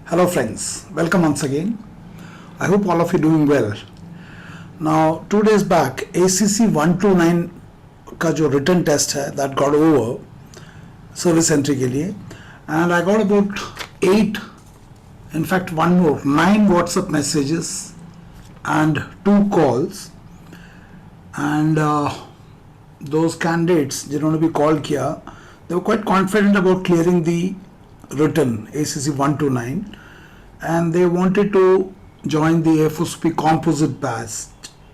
Hello friends, welcome once again. I hope all of you doing well. Now 2 days back ACC 129 का जो written test है that got over service entry के लिए, and I got about 8, in fact 9 WhatsApp messages and 2 calls, and those candidates जिन्होंने भी call किया, they were quite confident about clearing the written ACC 129, and they wanted to join the AFOSP composite batch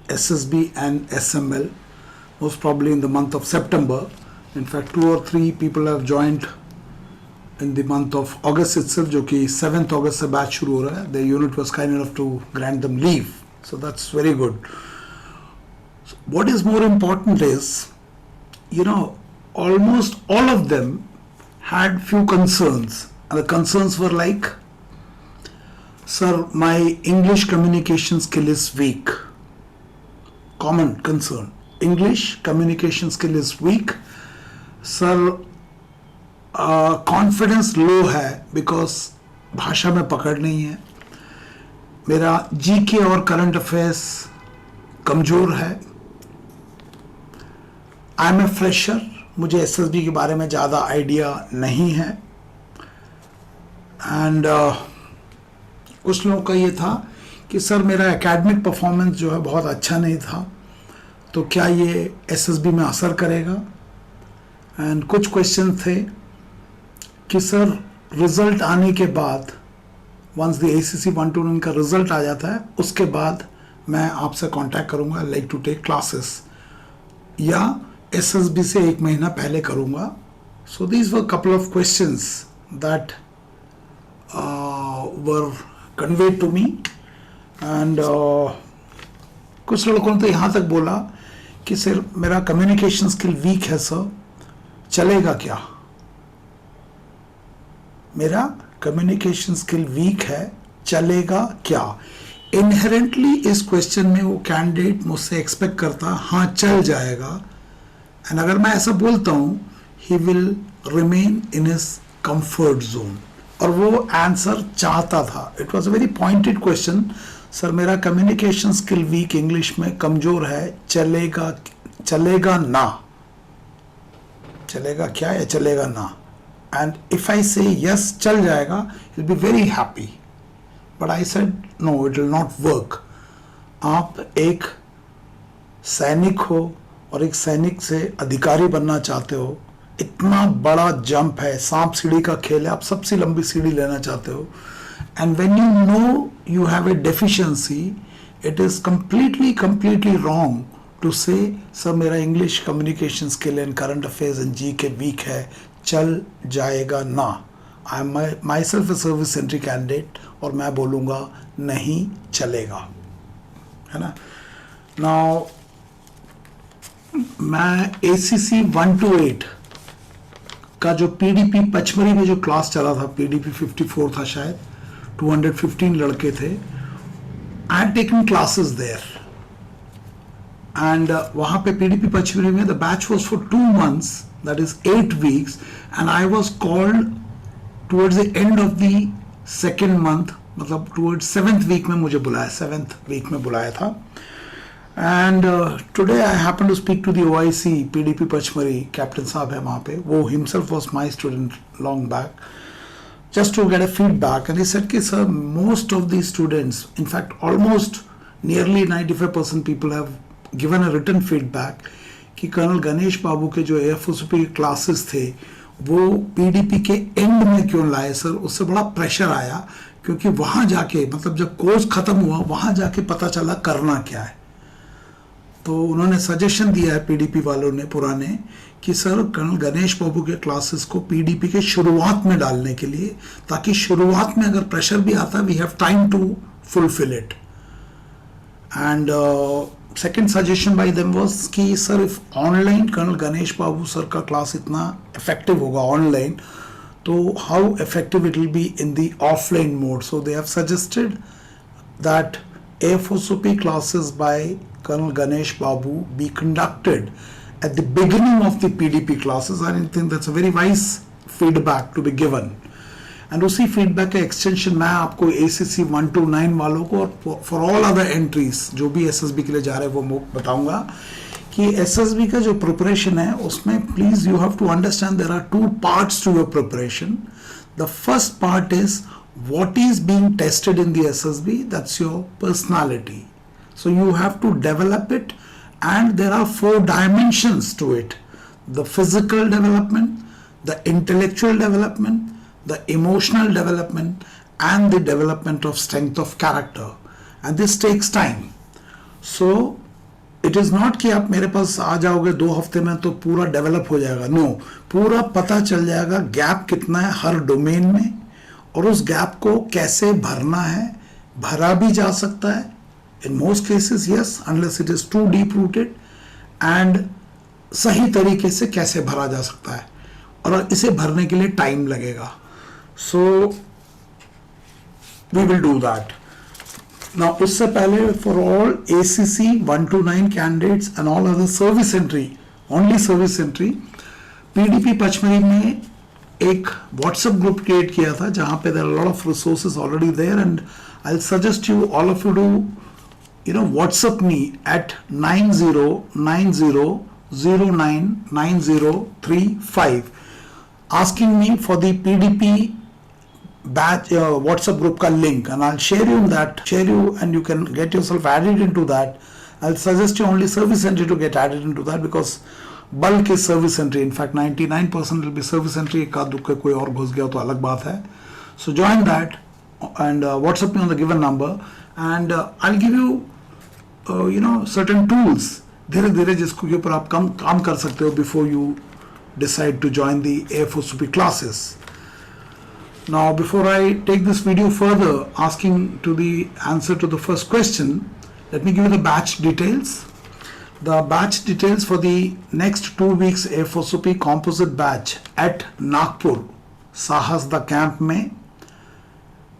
SSB and SML most probably in the month of September. In fact 2 or 3 people have joined in the month of August itself, जो कि 7th August से batch शुरू हो रहा है. The unit was kind enough to grant them leave, so that's very good. So what is more important is, almost all of them had few concerns, and the concerns were like, sir, my English communication skill is weak. Common concern. English communication skill is weak. Sir, confidence low है because भाषा में पकड़ नहीं है. मेरा GK और current affairs कमजोर है. I am a fresher. मुझे SSB के बारे में ज़्यादा आइडिया नहीं है. एंड कुछ लोगों का ये था कि सर मेरा एकेडमिक परफॉर्मेंस जो है बहुत अच्छा नहीं था, तो क्या ये SSB में असर करेगा. एंड कुछ क्वेश्चन थे कि सर रिजल्ट आने के बाद, वंस द ACC 129 का रिजल्ट आ जाता है उसके बाद मैं आपसे कांटेक्ट करूंगा, लाइक टू टेक क्लासेस, या SSB से 1 महीना पहले करूंगा. So these were couple of questions that were conveyed to me. And कुछ लड़कों ने तो यहाँ तक बोला कि सर मेरा कम्युनिकेशन स्किल वीक है सर, चलेगा क्या. मेरा कम्युनिकेशन स्किल वीक है, चलेगा क्या. इनहेरेंटली इस क्वेश्चन में वो कैंडिडेट मुझसे एक्सपेक्ट करता हाँ चल जाएगा, एंड अगर मैं ऐसा बोलता हूँ he will remain in his comfort zone, और वो आंसर चाहता था. It was a very pointed question. Sir मेरा कम्युनिकेशन स्किल वीक, इंग्लिश में कमजोर है, चलेगा ना. चलेगा क्या या चलेगा ना. एंड इफ आई से यस चल जाएगा, he will be very happy. But I said no, it will not work. आप एक सैनिक हो और एक सैनिक से अधिकारी बनना चाहते हो, इतना बड़ा जंप है, सांप सीढ़ी का खेल है, आप सबसे लंबी सीढ़ी लेना चाहते हो. And when you know you have a deficiency, it is completely wrong to say sir मेरा English communication skill and current affairs and GK weak है, चल जाएगा ना. I am myself a service entry candidate और मैं बोलूँगा नहीं चलेगा, है ना. नाउ मैं ACC 128 का जो PDP पचमरी में जो क्लास चला था, PDP 54 था शायद, 215 लड़के थे. I had taken classes there, and वहाँ पे PDP पचमरी में the batch was for 2 months, that is 8 weeks, and I was called towards the end of the second month, मतलब टुवर्ड्स 7th week में मुझे बुलाया, 7th week में बुलाया था. And today I happen to speak to the OIC PDP Pachmari, Captain साहब है वहाँ पे, वो himself was my student long back, just to get a feedback, and he said कि sir most of these students, in fact almost nearly 95% people have given a written feedback कि colonel Ganesh बाबू के जो AFOSP classes थे वो PDP के and में क्यों लाए सर. उससे बड़ा प्रेशर आया क्योंकि वहाँ जाके, मतलब जब कोर्स खत्म हुआ वहाँ जाके पता चला करना क्या है. तो उन्होंने सजेशन दिया है PDP वालों ने पुराने कि सर कर्नल गणेश बाबू के क्लासेस को PDP के शुरुआत में डालने के लिए, ताकि शुरुआत में अगर प्रेशर भी आता we have time to fulfil it. And second suggestion by them was कि sir if online colonel Ganesh Babu sir का क्लास इतना इफेक्टिव होगा ऑनलाइन, तो how effective it will be in the offline mode. So they have suggested that AFOSP classes by Colonel Ganesh Babu be conducted at the beginning of the PDP classes. I think that's a very wise feedback to be given. And उसी feedback का extension मैं आपको ACC 129 वालों को और for all other entries जो भी SSB के लिए जा रहे हैं वो बताऊंगा कि SSB का जो प्रिपरेशन है उसमें please you have to understand there are 2 parts to your preparation. The first part is what is being tested in the SSB, that's your personality. So you have to develop it, and there are 4 dimensions to it: the physical development, the intellectual development, the emotional development, and the development of strength of character, and this takes time. So it is not कि आप मेरे पास आ जाओगे 2 हफ्ते में तो पूरा develop हो जाएगा. नो, पूरा पता चल जाएगा गैप कितना है हर डोमेन में और उस गैप को कैसे भरना है. भरा भी जा सकता है in most cases, yes, unless it is too deep rooted, and सही तरीके से कैसे भरा जा सकता है और इसे भरने के लिए टाइम लगेगा. So we will do that. Now उससे पहले for all ACC 129 candidates and all other service entry, only service entry, PDP Pachmarhi में एक व्हाट्सएप ग्रुप क्रिएट किया था जहां पे there are lot of resources already there, and I will suggest you all of you do WhatsApp me at 9090099035 asking me for the PDP batch WhatsApp group ka link, and I'll share you and you can get yourself added into that. I'll suggest you only service entry to get added into that because bulk is service entry. In fact 99% will be service entry. एक आध दुक्के कोई और घुस गया तो अलग बात है. So join that and WhatsApp me on the given number, and I'll give you certain tools धीरे धीरे जिसको के ऊपर आप काम कर सकते हो before you decide to join the AFOSUP classes. Now before I take this video further, asking to the answer to the first question, let me give you the batch details. The batch details for the next 2 weeks AFOSUP composite batch at Nagpur, Sahas the camp mein.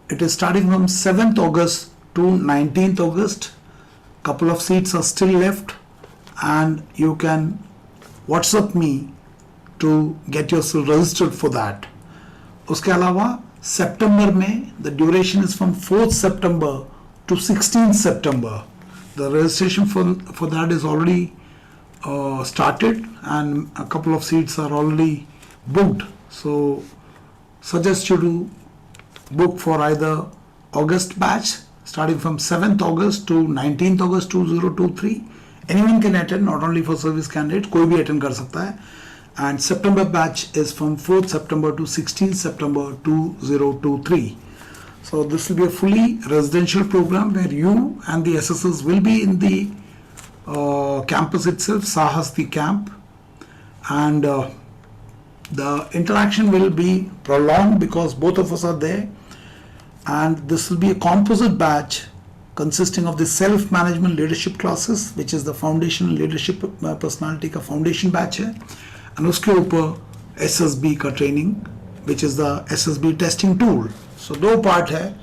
It is starting from 7th August to 19th August. Couple of seats are still left, and you can WhatsApp me to get yourself registered for that. उसके अलावा सितंबर में the duration is from 4th September to 16th September. The registration for that is already started, and a couple of seats are already booked. So suggest you to book for either August batch starting from 7th August to 19th August 2023. Anyone can attend, not only for service candidates, कोई भी attend कर सकता है. And September batch is from 4th September to 16th September 2023. So this will be a fully residential program where you and the SSS will be in the campus itself, Sahas the camp, and the interaction will be prolonged because both of us are there. And this will be a composite batch consisting of the self-management leadership classes, which is the foundation leadership personality का foundation batch है, and उसके ऊपर SSB का training, which is the SSB testing tool. So दो part है,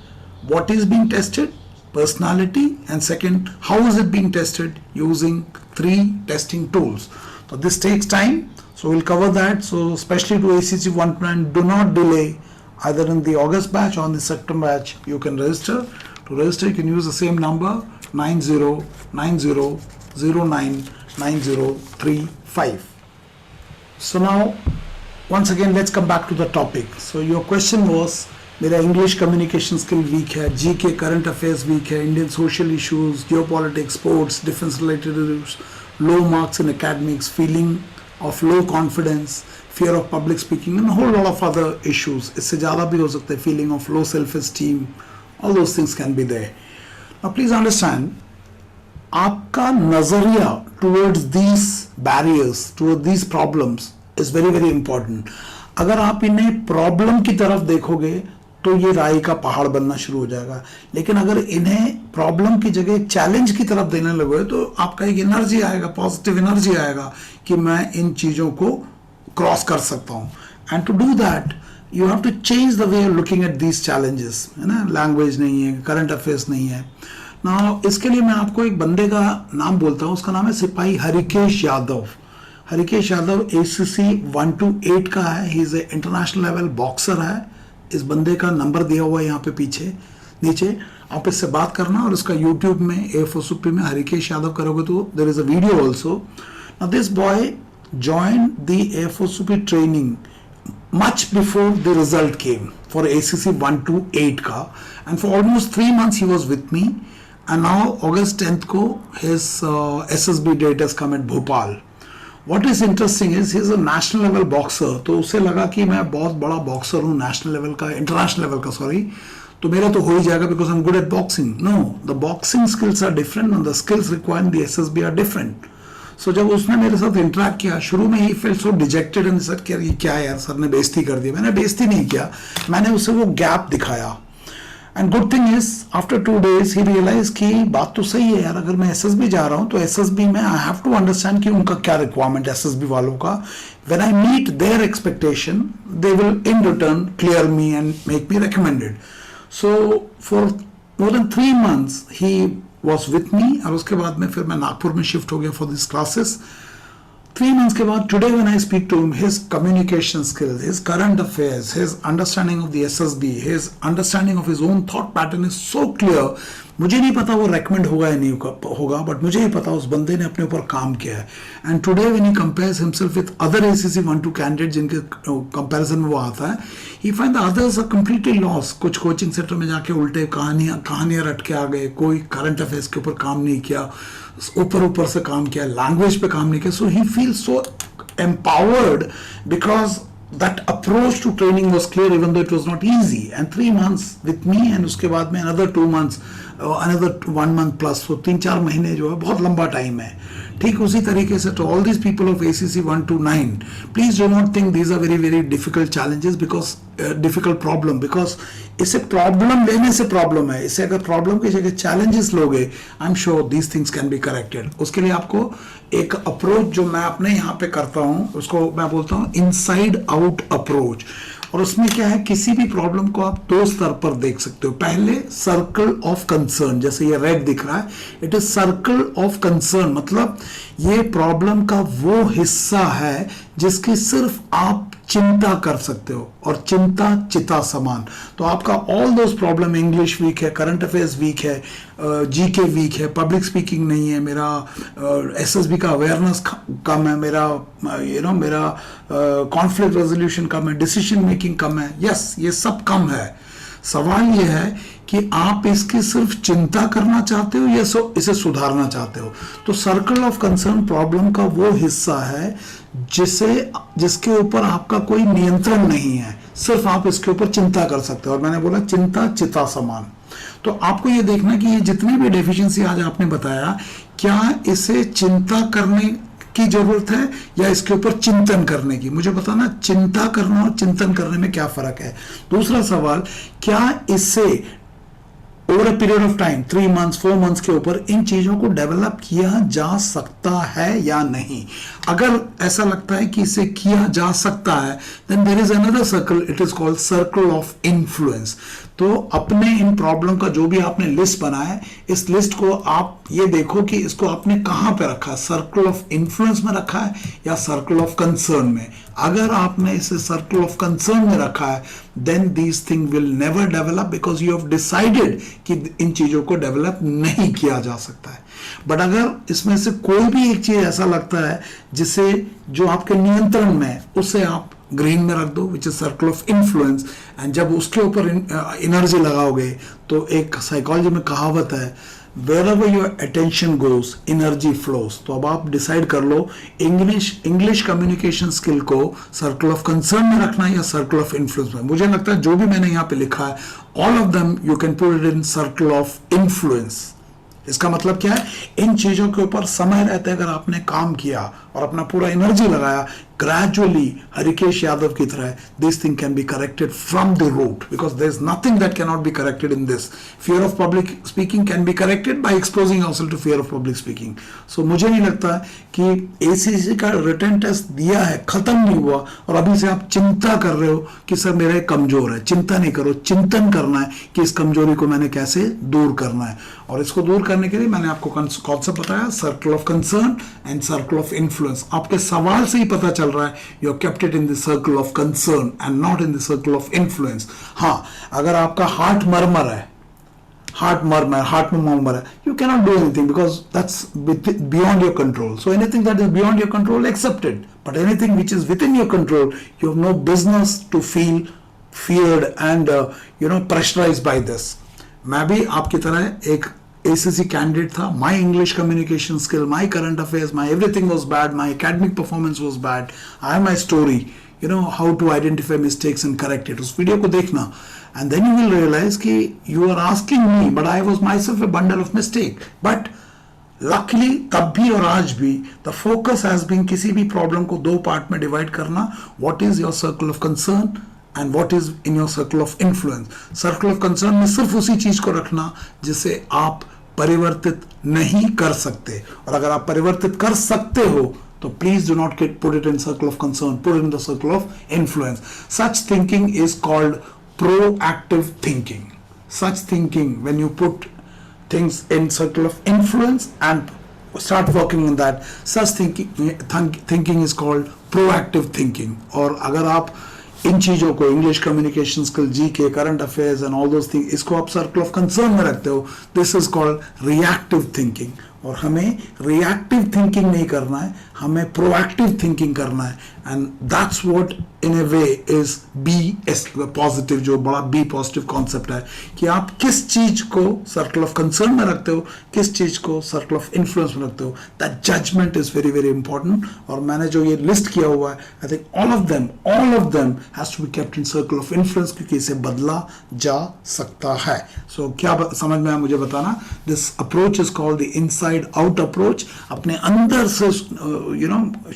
what is being tested, personality, and second, how is it being tested using 3 testing tools. So this takes time, so we'll cover that. So especially to ACC 129, do not delay. Either in the August batch or in the September batch, you can register. To register, you can use the same number 9090099035. So now, once again, let's come back to the topic. So your question was, मेरा English communication skill weak है, GK current affairs weak है, Indian social issues, geopolitics, sports, defense related issues, low marks in academics, feeling of low confidence, fear of public speaking, and a whole lot of other issues. इससे ज़्यादा भी हो सकते हैं, feeling of low self-esteem, all those things can be there. Now please understand, आपका नज़रिया towards these barriers, towards these problems is very very important. अगर आप इन्हें प्रॉब्लम की तरफ देखोगे तो ये राई का पहाड़ बनना शुरू हो जाएगा, लेकिन अगर इन्हें प्रॉब्लम की जगह एक चैलेंज की तरफ देने लगोगे तो आपका एक एनर्जी आएगा, पॉजिटिव एनर्जी आएगा कि मैं इन चीज़ों को क्रॉस कर सकता हूँ. And to do that you have to change the way of looking at these challenges, है ना. लैंग्वेज नहीं है, करंट अफेयर्स नहीं है. ना इसके लिए मैं आपको एक बंदे का नाम बोलता हूँ, उसका नाम है सिपाही हरिकेश यादव. हरिकेश यादव ACC 128 का है. He is a international level boxer है, इस बंदे का नंबर दिया हुआ है यहाँ पे पीछे नीचे, आप इससे बात करना। और इसका यूट्यूब में A4 में हरिकेश यादव करोगे तो there is a video also. Now this boy joined the A4 training much before the result came for ACC 1 to 8 का, and for almost 3 months he was with me, and now August 10th को his SSB date has come at Bhopal. What is interesting is he is a national level boxer, तो उसे लगा कि मैं बहुत बड़ा boxer हूँ नेशनल लेवल का, इंटरनेशनल लेवल का सॉरी, तो मेरा तो हो ही जाएगा because I am good at boxing. No, the boxing skills are different and the skills required in the SSB are different. So जब उसने मेरे साथ इंटरेक्ट किया, शुरू में ही felt so dejected and sir क्या ये क्या है यार, सर ने बेइज्जती कर दी। मैंने बेइज्जती नहीं किया, मैंने उसे वो गैप दिखाया। And good thing is after 2 days ही रियलाइज कि बात तो सही है यार, अगर मैं SSB जा रहा हूं तो SSB में आई हैव टू अंडरस्टैंड कि उनका क्या रिक्वायरमेंट है SSB वालों का। When I meet their expectation they will in return clear me and make me recommended. So for more than 3 months he was with me, और उसके बाद में फिर मैं नागपुर में शिफ्ट हो गया फॉर दिस क्लासेस। 3 months के बाद today when I speak to him, his communication skills, his current affairs, his understanding of the SSB, his understanding of his own thought pattern is so clear। मुझे नहीं पता वो recommend होगा या नहीं होगा, बट मुझे ही पता उस बंदे ने अपने ऊपर काम किया है। And today when he compares himself with other ACC 1 2 candidate जिनके कंपैरिजन में वो आता है, he find the others are completely loss. कुछ कोचिंग सेंटर में जाके उल्टे कहानियां रट के आ गए, कोई करंट अफेयर्स के ऊपर काम नहीं किया, ऊपर से काम किया, लैंग्वेज पे काम नहीं किया। So he feel so empowered because that approach to training was clear even though it was not easy। and 3 months with me and उसके बाद में another 2 months, another 1 month plus, so 3-4 महीने जो है बहुत लंबा टाइम है। ठीक उसी तरीके से to all these people of ACC 1 to 9, please do not think these are very very difficult challenges because difficult problem, because इसे प्रॉब्लम लेने से प्रॉब्लम है। इसे अगर प्रॉब्लम की जगह चैलेंजेस लोगे, I am sure these things can be corrected. उसके लिए आपको एक अप्रोच जो मैं अपने यहाँ पे करता हूँ उसको मैं बोलता हूँ इनसाइड आउट अप्रोच। और उसमें क्या है, किसी भी प्रॉब्लम को आप 2 स्तर पर देख सकते हो। पहले सर्कल ऑफ कंसर्न, जैसे ये रेड दिख रहा है, it is circle of concern, मतलब ये प्रॉब्लम का वो हिस्सा है जिसकी सिर्फ आप चिंता कर सकते हो, और चिंता चिता समान। तो आपका all those problem, English weak है, करंट अफेयर्स वीक है, जीके वीक है, पब्लिक स्पीकिंग नहीं है, मेरा SSB का अवेयरनेस कम है, मेरा मेरा कॉन्फ्लिक्ट रेजोल्यूशन कम है, डिसीजन मेकिंग कम है, यस ये सब कम है। सवाल ये है कि आप इसकी सिर्फ चिंता करना चाहते हो या इसे सुधारना चाहते हो। तो सर्कल ऑफ कंसर्न प्रॉब्लम का वो हिस्सा है जिसके ऊपर आपका कोई नियंत्रण नहीं है, सिर्फ आप इसके ऊपर चिंता कर सकते हो। और मैंने बोला चिंता चिता समान। तो आपको ये देखना कि ये जितनी भी डेफिशिएंसी आज आपने बताया, क्या इसे चिंता करने की जरूरत है या इसके ऊपर चिंतन करने की। मुझे बताना चिंता करना और चिंतन करने में क्या फर्क है। दूसरा सवाल, क्या इससे over a period of time 3 months 4 months के ऊपर इन चीजों को डेवलप किया जा सकता है या नहीं। अगर ऐसा लगता है कि इसे किया जा सकता है, then there is another circle, it is called circle of influence. तो अपने इन प्रॉब्लम का जो भी आपने लिस्ट बनाया है, इस लिस्ट को आप ये देखो कि इसको आपने कहां पे रखा है, सर्कल ऑफ इन्फ्लुएंस में रखा है या सर्कल ऑफ कंसर्न में। अगर आपने इसे सर्कल ऑफ कंसर्न में रखा है, then these thing will never develop because you have decided कि इन चीजों को डेवलप नहीं किया जा सकता है। बट अगर इसमें से कोई भी एक चीज ऐसा लगता है जिसे जो आपके नियंत्रण में है, उसे आप ग्रीन में रख दो, which is circle of influence. And जब उसके ऊपर एनर्जी लगाओगे तो एक साइकोलॉजी में कहावत है, wherever your attention goes energy flows। तो अब आप डिसाइड कर लो इंग्लिश कम्युनिकेशन स्किल को सर्कल ऑफ कंसर्न में रखना है या सर्कल ऑफ इन्फ्लुएंस में। मुझे लगता है जो भी मैंने यहाँ पे लिखा है, all of them you can put it in circle of influence. इसका मतलब क्या है, इन चीजों के ऊपर समय रहते अगर आपने काम किया और अपना पूरा एनर्जी लगाया, ग्रेजुअली हरिकेश यादव की तरह this thing can be corrected from the root, because there is nothing that can not be corrected in this. Fear of public speaking can be corrected by exposing ourself to fear of public speaking. So मुझे नहीं लगता कि ACC का written test दिया है, खत्म नहीं हुआ और अभी से आप चिंता कर रहे हो कि सर मेरा कमजोर है। चिंता नहीं करो, चिंतन करना है कि इस कमजोरी को मैंने कैसे दूर करना है। और इसको दूर करने के लिए मैंने आपको कॉन्सेप्ट बताया, circle of concern and circle of influence. influence. आपके सवाल से ही पता चल रहा है you have kept it in the circle of concern and not in the circle of influence. हाँ, अगर आपका हार्ट मरमर है, हार्ट में मरमर है, you cannot do anything because that's beyond your control. So anything that is beyond your control, accept it. But anything which is within your control, you have no business to feel feared and pressurized by this. मैं भी आपकी तरह एक ACC candidate था. My English communication skill, my current affairs, my everything was bad. My academic performance was bad. I have my story. How to identify mistakes and correct it. उस video को देखना, and then you will realize कि you are asking me, but I was myself a bundle of mistake. But luckily तब भी और आज भी the focus has been किसी भी problem को दो पार्ट में डिवाइड करना. What is your circle of concern and what is in your circle of influence. Circle of concern में सिर्फ उसी चीज को रखना जिसे आप परिवर्तित नहीं कर सकते, और अगर आप परिवर्तित कर सकते हो तो please do not put it in circle of concern, put it in the circle of influence. Such thinking is called proactive thinking. Such thinking, when you put things in circle of influence and start working on that, such thinking is called proactive thinking. और अगर आप इन चीजों को English communication skill, GK, current affairs and all those thing, इसको आप circle of concern में रखते हो, this is called reactive thinking. और हमें रिएक्टिव थिंकिंग नहीं करना है, हमें प्रोएक्टिव थिंकिंग करना है. And that's what in a way is be positive, जो बड़ा बी पॉजिटिव कॉन्सेप्ट है कि आप किस चीज को सर्कल ऑफ कंसर्न में रखते हो, किस चीज को सर्कल ऑफ इन्फ्लुएंस में रखते हो. That judgment is very very important. और मैंने जो ये लिस्ट किया हुआ है, I think all of them has to be kept in circle of influence, क्योंकि इसे बदला जा सकता है. सो क्या समझ में आया मुझे बताना. This approach is called the inside out approach. अपने अंदर से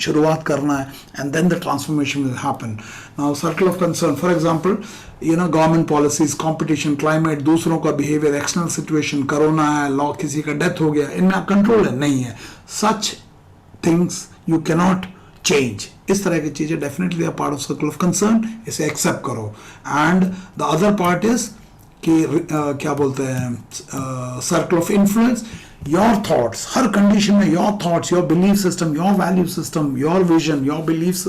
शुरुआत करना है, and then the transformation will happen. Now circle of concern, for example government policies, competition, climate, दूसरों का बिहेवियर, एक्सटर्नल सिचुएशन, कोरोना है, लॉ, किसी का डेथ हो गया, इनमें आप कंट्रोल है नहीं है. Such things you cannot change. इस तरह की चीजें definitely are part of circle of concern. इसे एक्सेप्ट करो. And the other part is कि क्या बोलते हैं, circle of influence. Your thoughts, हर कंडीशन में your thoughts, your belief system, your value system, your vision, your believes,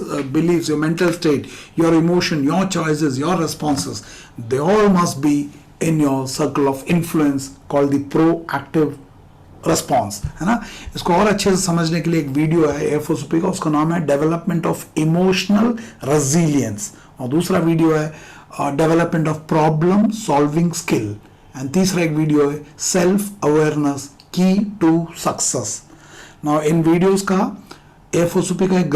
your mental state, your emotion, your choices, your responses, they all must be in your circle of influence called the proactive response, है ना. इसको और अच्छे से समझने के लिए एक वीडियो है एफओसीपी का, उसका नाम है डेवलपमेंट ऑफ इमोशनल रेजिलियंस, और दूसरा वीडियो है development of problem solving skill, and तीसरा एक वीडियो है self awareness key to success. Now इन वीडियोस का एफओसीपी का एक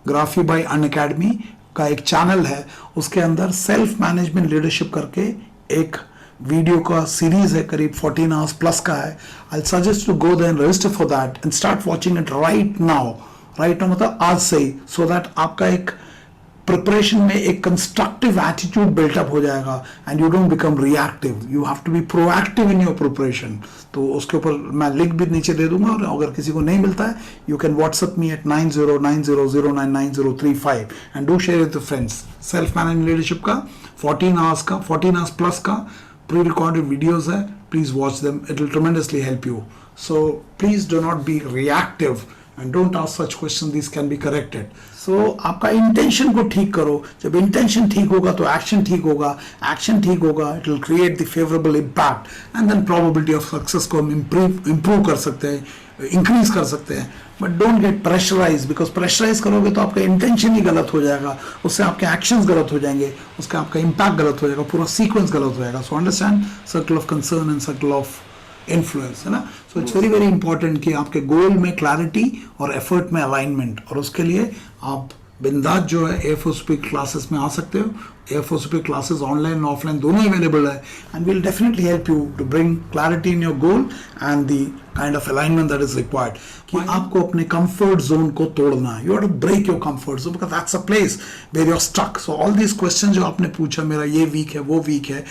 ग्राफी बाय अनअकैडमी का एक चैनल है, उसके अंदर सेल्फ मैनेजमेंट लीडरशिप करके एक वीडियो का सीरीज है, करीब 14 आवर्स प्लस का है. I suggest to go there and register for that and start watching it right now मतलब आज से ही, सो दैट आपका एक प्रिपरेशन में एक कंस्ट्रक्टिव एटीट्यूड बिल्टअप हो जाएगा and you don't become reactive. You have to be proactive in your preparation. तो उसके ऊपर मैं लिंक भी नीचे दे दूंगा, और अगर किसी को नहीं मिलता है you can WhatsApp me at 9090099035 and do share with friends. Self management leadership का 14 आवर्स प्लस का pre-recorded videos है. Please watch them. It will tremendously help you. So please do not be reactive and don't ask such questions. These can be corrected. So आपका intention को ठीक करो. जब intention ठीक होगा तो एक्शन ठीक होगा. एक्शन ठीक होगा, it will create the favorable impact, and then probability of success को हम improve कर सकते हैं, इंक्रीज कर सकते हैं. But don't get pressurize, because pressurize करोगे तो आपका इंटेंशन ही गलत हो जाएगा, उससे आपके एक्शंस गलत हो जाएंगे, उसका आपका इंपैक्ट गलत हो जाएगा, पूरा सीक्वेंस गलत हो जाएगा. So understand circle of concern and circle of influence, है ना. So it's very very important कि आपके गोल में क्लैरिटी और एफर्ट में अलाइनमेंट, और उसके लिए आप बिंदास जो है एफओसीपी क्लासेस में आ सकते हो. एफओसीपी क्लासेस ऑनलाइन और ऑफलाइन दोनों अवेलेबल है, and will definitely help you to bring clarity in your goal and the kind of alignment that is required. कि आपको अपने कंफर्ट जोन को तोड़ना है. You have to break your comfort zone, because that's a place where you are stuck. So all these question जो आपने पूछा, मेरा ये वीक है वो वीक है,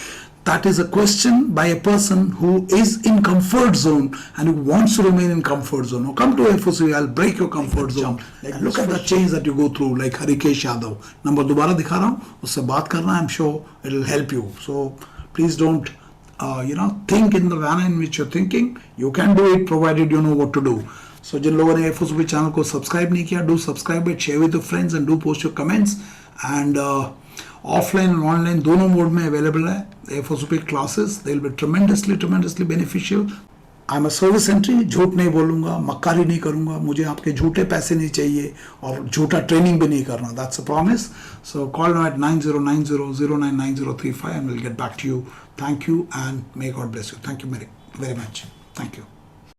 that is a question by a person who is in comfort zone and who wants to remain in comfort zone. Now come to FOC, I'll break your comfort zone. Like look at the change that you go through, like Harikesh Yadav. Number दोबारा दिखा रहा हूँ, उससे बात करना. I'm sure it will help you. So please don't think in the manner in which you're thinking. You can do it provided you know what to do. सो जिन लोगों ने एफओसोपी channel को सब्सक्राइब नहीं किया, do subscribe it, share with your friends and do post your comments. And offline और online दोनों mode में available है एफओसोपी classes. They will be tremendously beneficial. I am a service entry, झूठ नहीं बोलूँगा, मक्कारी नहीं करूँगा, मुझे आपके झूठे पैसे नहीं चाहिए और झूठा ट्रेनिंग भी नहीं करना. That's a promise. So call now at 9090099035 and we'll get back to you. Thank you and may God bless you. Thank you very much. Thank you.